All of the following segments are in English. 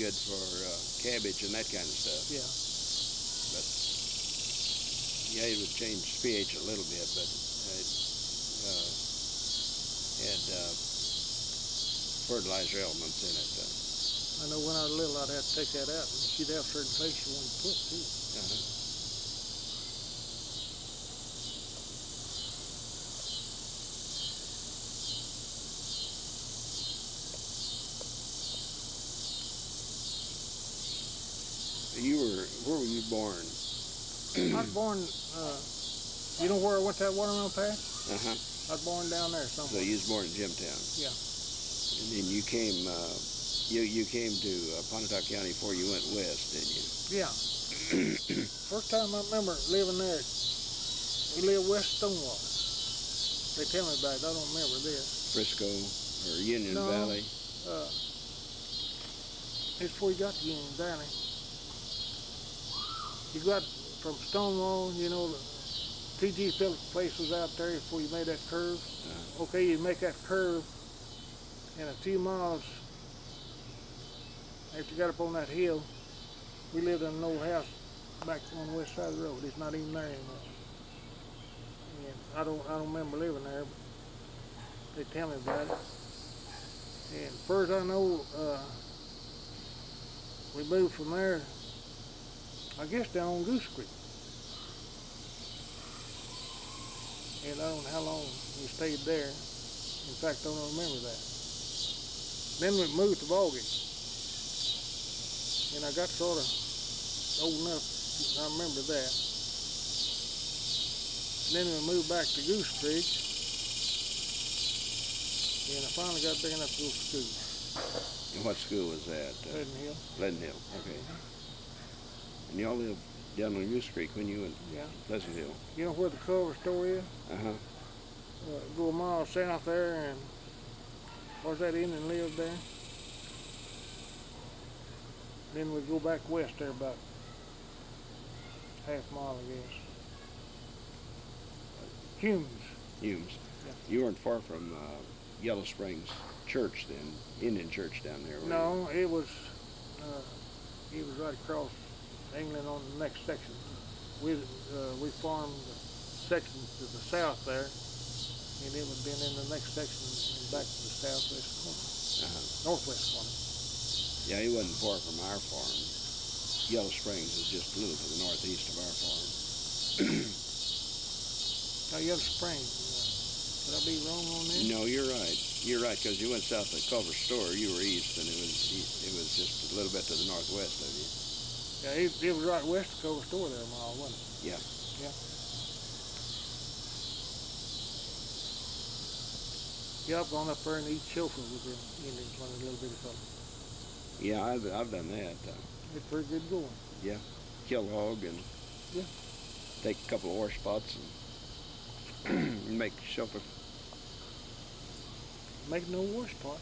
good for cabbage and that kind of stuff. Yeah. But yeah, it would change pH a little bit, but it had fertilizer elements in it. I know when I was little, I'd have to take that out, and she'd have certain places you wanted to put too. Where were you born? I was born, you know where I went to that watermelon patch? Uh-huh. I was born down there somewhere. So you was born in Jimtown? Yeah. And then you came, you came to Pontotoc County before you went west, didn't you? Yeah. First time I remember living there, we lived west Stonewall. They tell me about it, I don't remember this. Frisco or Union No, Valley? It's before you got to Union Valley. You got from Stonewall, you know, T.G. Phillips' place was out there before you made that curve. Okay, you make that curve, and a few miles after you got up on that hill, we lived in an old house back on the west side of the road. It's not even there anymore. And I don't remember living there, but they tell me about it. And first I know, we moved from there, I guess down on Goose Creek. And I don't know how long we stayed there. In fact, I don't remember that. Then we moved to Bogey. And I got sort of old enough, I remember that. Then we moved back to Goose Creek. And I finally got big enough to go to school. And what school was that? Pleasant Hill. Pleasant Hill, okay. And y'all lived down on Goose Creek when you went Yeah. to Pleasant Hill? You know where the Culver store is? Uh-huh. Go a mile south there, and where's that Indian lived there? Then we go back west there about half mile, I guess. Humes. Humes. Yeah. You weren't far from Yellow Springs Church then, Indian Church down there, were you? No, it was right across England on the next section. We farmed the section to the south there, and it would have been in the next section and back to the southwest corner, northwest corner. Yeah, he wasn't far from our farm. Yellow Springs is just a little to the northeast of our farm. Now Yellow Springs. Could I be wrong on that? No, you're right. You're right, because you went south of the Culver store, you were east, and it was just a little bit to the northwest of you. Yeah, it was right west of Culver store there a mile, wasn't it? Yeah. Yeah. Yeah, I've gone up there and eat chauffeur with them Indians when a little bitty fella. Yeah, I've done that. It's pretty good going. Yeah, kill a hog and Yeah. take a couple of ore spots and make shelter. Make no worse part.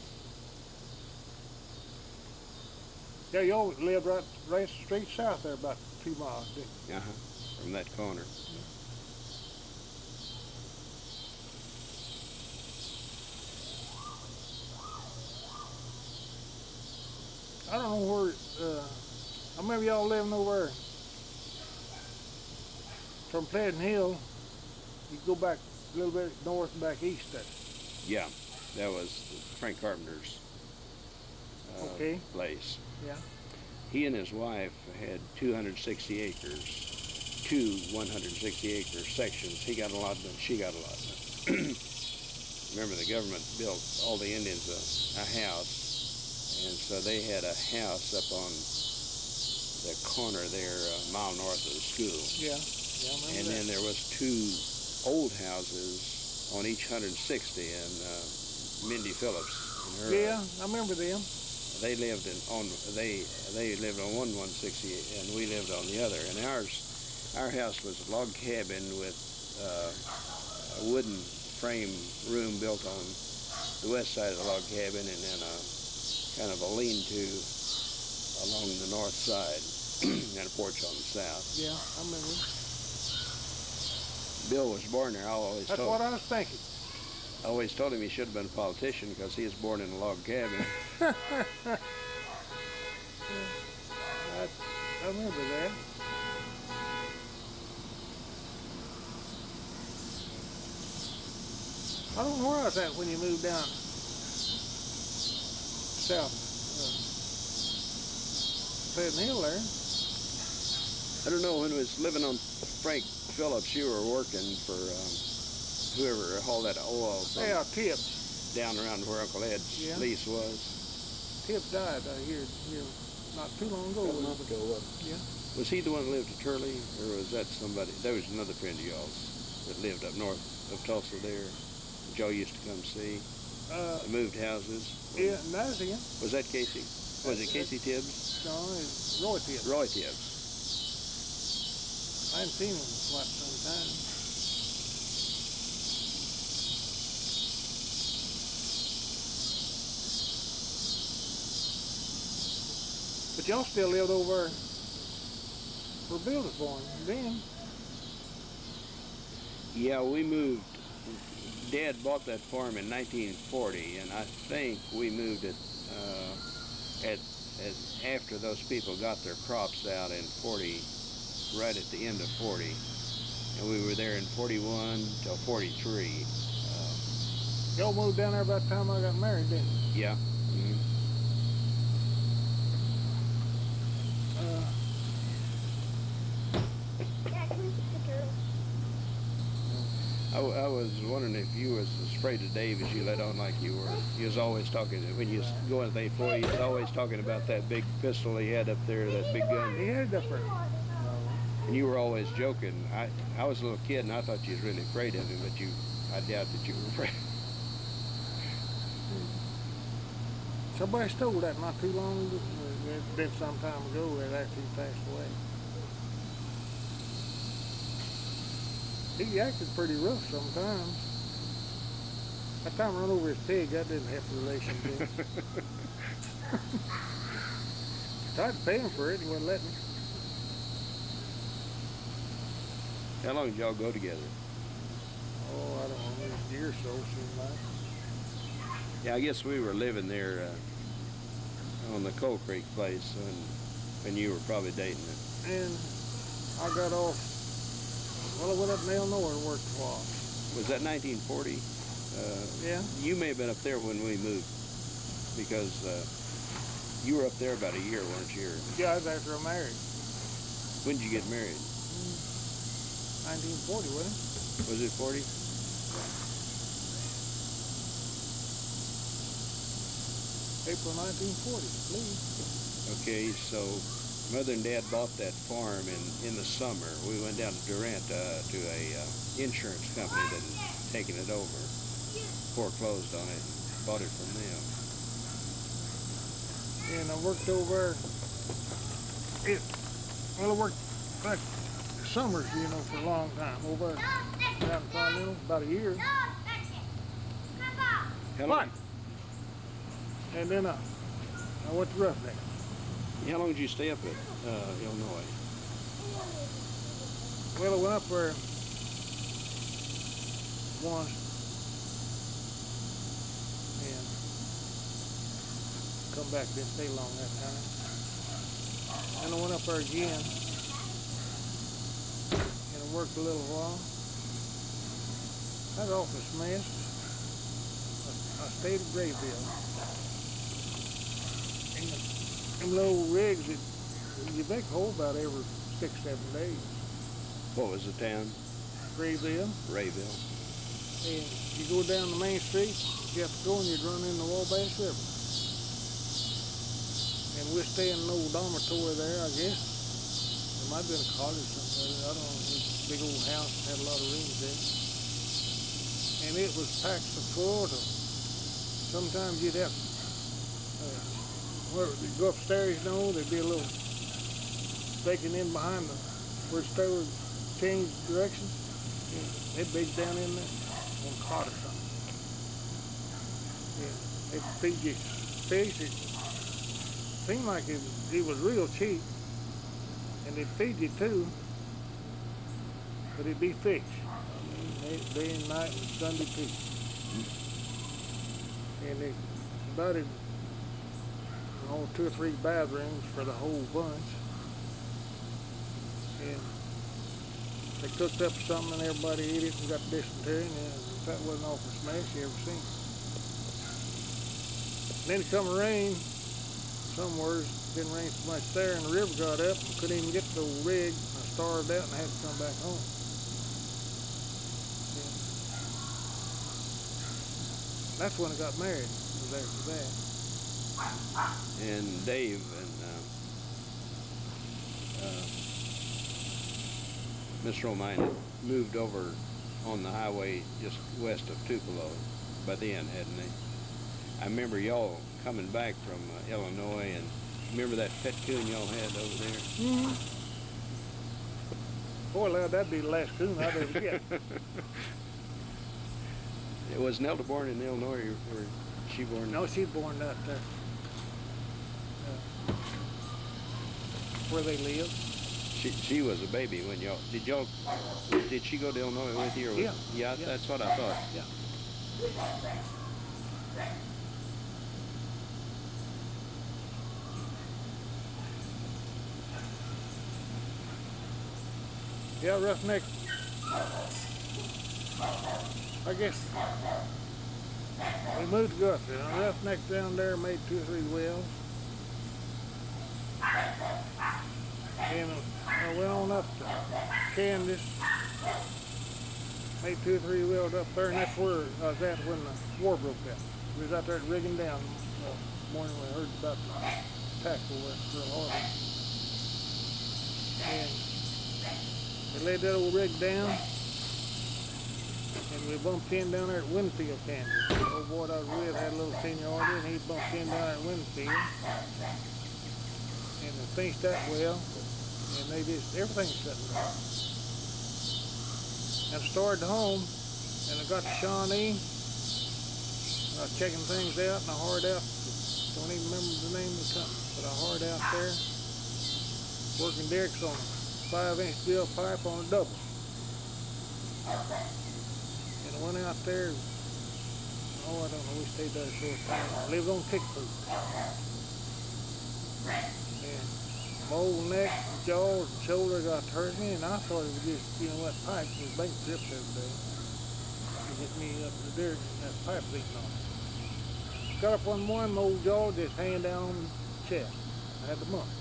Yeah, you always lived right straight south there about 2 miles, didn't you? From that corner. I don't know where, I remember y'all living over there from Pleasant Hill. You go back a little bit north and back east there. Yeah, that was Frank Carpenter's place. Yeah. He and his wife had 260 acres, two 160-acre sections. He got a lot done, she got a lot done. Remember, the government built all the Indians a house, and so they had a house up on the corner there, a mile north of the school. Yeah, I remember And that. then there was two old houses on each 160, and Mindy Phillips and her. Yeah, I remember them. They lived they lived on one 160, and we lived on the other. And our house was a log cabin with a wooden frame room built on the west side of the log cabin, and then a kind of a lean-to along the north side, and a porch on the south. Yeah, I remember. Bill was born there. That's what I was thinking. I always told him he should have been a politician because he was born in a log cabin. remember that. I don't know where I was at when you moved down south, Pleasant Hill there. I don't know, when I was living on Frank Phillips, you were working for whoever hauled that oil from Yeah, Tips. down around where Uncle Ed's Yeah. lease was. Tips died here not too long ago. About a month ago, wasn't it? Yeah. Was he the one that lived at Turley, or was that somebody? There was another friend of y'all's that lived up north of Tulsa there. Joe used to come see. They moved houses. Yeah, and that's him. Was that Casey? Was it Casey Tibbs? No, it's Roy Tips. Roy Tibbs. I hadn't seen him in quite some time. But y'all still lived over where Bill was born then. Yeah, we moved. Dad bought that farm in 1940, and I think we moved it after those people got their crops out in 40, right at the end of 40, and we were there in 41 till 43. Y'all moved down there about the time I got married, didn't you? Yeah. Mhm. I was wondering if you was as afraid of Dave as you let on like you were. He was always talking, when you was going to the 40, he was always talking about that big pistol he had up there, that big gun. He had it up there. And you were always joking. I was a little kid and I thought you was really afraid of him, but I doubt that you were afraid. Somebody stole that not too long ago. It's been some time ago that after he passed away. He acted pretty rough sometimes. That time I run over his pig, that didn't help the relationship. Tried to pay him for it, he wouldn't let me. How long did y'all go together? Oh, I don't know, maybe a year or so, seemed like. Yeah, I guess we were living there on the Coal Creek place when you were probably dating it. And I got off, well, I went up in Illinois and worked a while. Was that 1940? Yeah. You may have been up there when we moved, because you were up there about a year, weren't you? Yeah, that was after I married. When did you get married? 1940, wasn't it? Was it 40? April 1940, please. Okay, so Mother and Dad bought that farm in the summer. We went down to Durant to a insurance company that had taken it over, foreclosed on it, and bought it from them. And I worked over, I worked like summers, for a long time. Over down in Continental, about a year. How long, And then I went to Roughneck. how long did you stay up at Illinois? Well, I went up there once and come back, didn't stay long that time. And I went up there again and I worked a little while. That office mess. I stayed at Grayville. And them little rigs, you make a hole about every 6-7 days. What was the town? Grayville. Rayville. And you go down the main street, you have to go and you'd run in the Wabash River. And we're staying in an old dormitory there, I guess. There might have been a college or something. I don't know. It was a big old house, had a lot of rooms in it. And it was packed so full to sometimes you'd have you'd go upstairs, there'd be a little sticking in behind where the stair would change directions. They'd be down in there on cot or something. Yeah, they'd feed you fish. It seemed like it was real cheap, and they'd feed you too, but it'd be fish. Day and night and Sunday too. And they about 2 or 3 bathrooms for the whole bunch. and they cooked up something and everybody ate it and got dysentery, and that wasn't awful smash you ever seen. Then it come a rain somewhere, didn't rain so much there, and the river got up and couldn't even get to the rig. I starved out and I had to come back home. And that's when I got married, was after that. And Dave and Miss Romine had moved over on the highway just west of Tupelo by then, hadn't they? I remember y'all coming back from Illinois, and remember that pet coon y'all had over there? Mm-hmm. Boy, lad, that'd be the last coon I'd ever get. Was Nelda born in Illinois, or she born? No, she's born out there. Where they live. She was a baby when y'all did she go to Illinois with you? Or Yeah. Yeah, Yeah. That's what I thought. Yeah. Yeah, Roughneck. I guess we moved to Guthrie. Roughneck down there made 2 or 3 wells. And I went on up to Kansas, made 2 or 3 wells up there, and that's where I was at when the war broke out. We was out there rigging down morning when I heard about the attack over at Pearl Harbor. And they laid that old rig down, and we bumped in down there at Winfield, Kansas. The old boy I was with had a little seniority, and he bumped in down there at Winfield. And they finished that well, and they just, everything's shutting down. And I started home, and I got to Shawnee. I was checking things out, and I hard out, don't even remember the name of the company, but I hard out there, working derricks on 5-inch steel pipe on a double. And I went out there, I don't know, we stayed there a short time. I lived on kick food. And my old neck, jaws, and shoulder got to hurt me, and I thought it was just, what, pipe. It was big trips every day. To get me up the dirt, and that pipe leaking on it. Got up one morning, my old jaw just hanging down on the chest. I had the mumps.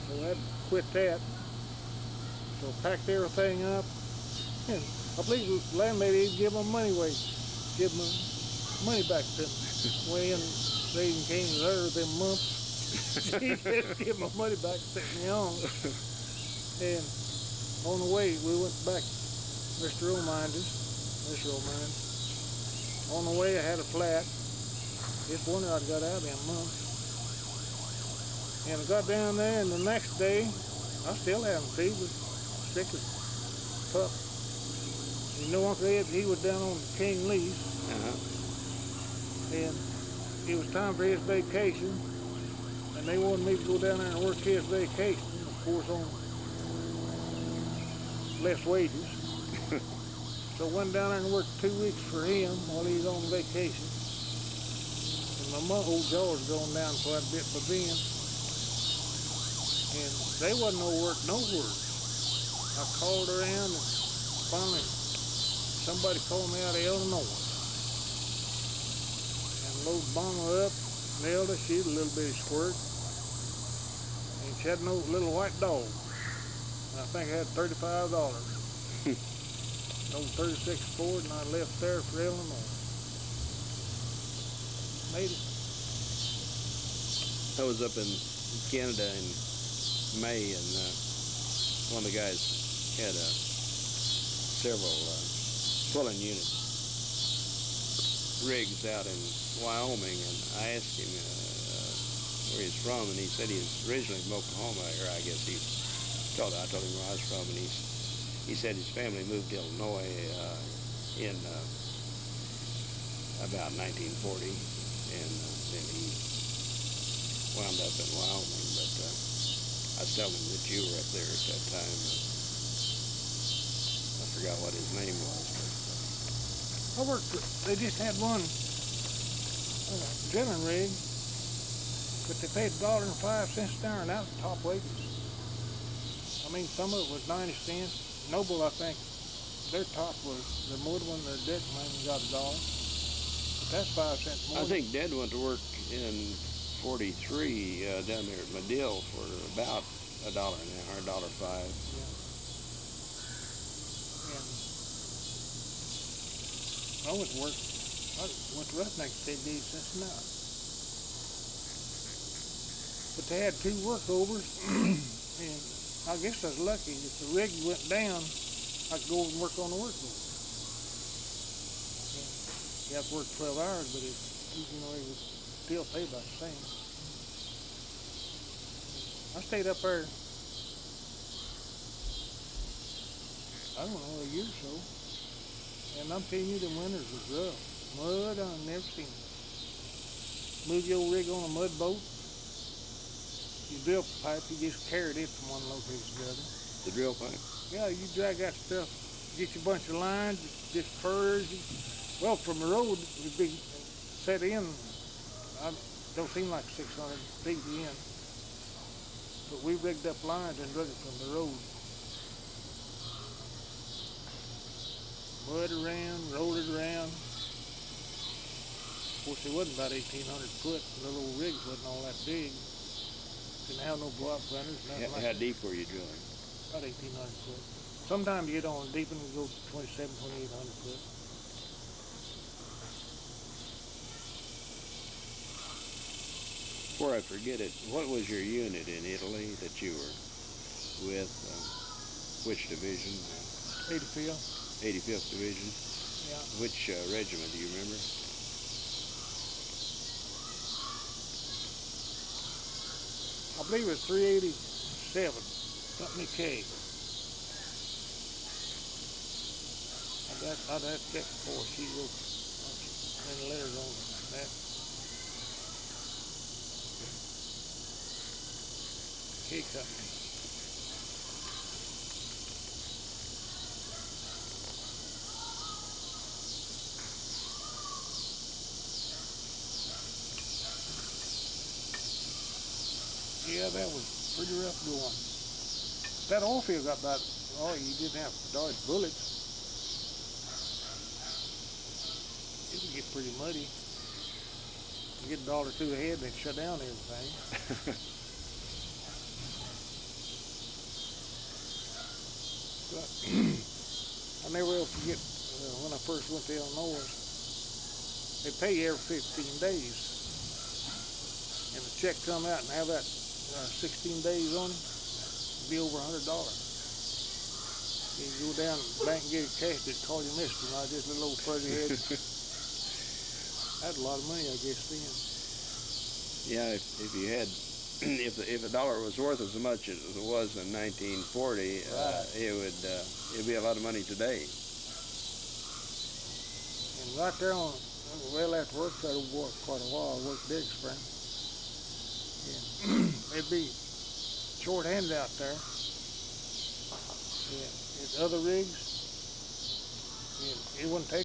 So I had to quit that. So I packed everything up. And I believe the landlady give my money away. Give my money back to me. When they even came to her with them mumps. She just give my money back and set me on. And on the way, we went back to Mr. Romine. On the way, I had a flat. Just wondered I'd got out of them mumps. And I got down there, and the next day, I still having fever, sick as pup. You know, Uncle Ed, he was down on King Lee's, and it was time for his vacation, and they wanted me to go down there and work his vacation, of course, on less wages. So I went down there and worked 2 weeks for him while he was on vacation. And my old jaw was going down quite a bit by then. And they wasn't no work nowhere. I called around, and finally somebody called me out of Illinois. And loaded Bonner up, Nelda, she's a little bitty squirt. And she had no little white dog. I think I had $35. Old 36 Ford, and I left there for Illinois. Made it. I was up in Canada in May, and one of the guys had several pulling unit rigs out in Wyoming, and I asked him where he's from, and he said he was originally from Oklahoma, or I guess I told him where I was from, and he said his family moved to Illinois in about 1940, and then he wound up in Wyoming. But I was telling him that you were up there at that time. I forgot what his name was. I worked, they just had one drilling rig, but they paid $1.05 an hour, and that was top wages. I mean, some of it was 90 cents. Noble, I think, their top was the wood one, their deck man got $1. But that's 5 cents more. I think Dad went to work in 43 down there at Medill for about $1 an hour, $1.05. Yeah. And I went to work. I went to Roughneck State in Cincinnati. But they had 2 workovers, and I guess I was lucky. If the rig went down, I could go over and work on the workover. And you have to work 12 hours, but it would still pay about the same. I stayed up there, I don't know, a year or so. And I'm telling you, the winters was rough. Mud, I've never seen it. Move your rig on a mud boat. You drill pipe, you just carried it from one location to the other. The drill pipe? Yeah, you drag that stuff, get you a bunch of lines, just furs. Well, from the road, it'd be set in, I don't seem like 600 feet in. But we rigged up lines and drug it from the road. Mud around, rolled it around. Of course, it wasn't about 1,800 foot, and the little rigs wasn't all that big. Didn't have no block runners, nothing like How that. deep were you drilling? About 1,800 foot. Sometimes you get on deep and go 2,700, 2,800 foot. Before I forget it, what was your unit in Italy that you were with? Which division? 85th. 85th Division? Yeah. Which regiment, do you remember? I believe it was 387, something K. I'd have to check before she wrote many letters on that. K Company. Yeah, that was pretty rough going. That oil field got about, you didn't have to dodge bullets. It would get pretty muddy. You get $1 or $2 ahead, they'd shut down everything. But I never will forget when I first went to Illinois, they pay you every 15 days. And the check come out and have that 16 days on it, it'd be over $100. You go down to the bank and get it cashed, they'd call you mister, not just a little old fuzzy head. That's a lot of money, I guess, then. Yeah, if you had, if $1 was worth as much as it was in 1940, Right. it'd be a lot of money today. And right there on, well, after work, I worked quite a while. I worked Big Spring. And it'd be short-handed out there. Yeah, it's other rigs. And it wouldn't take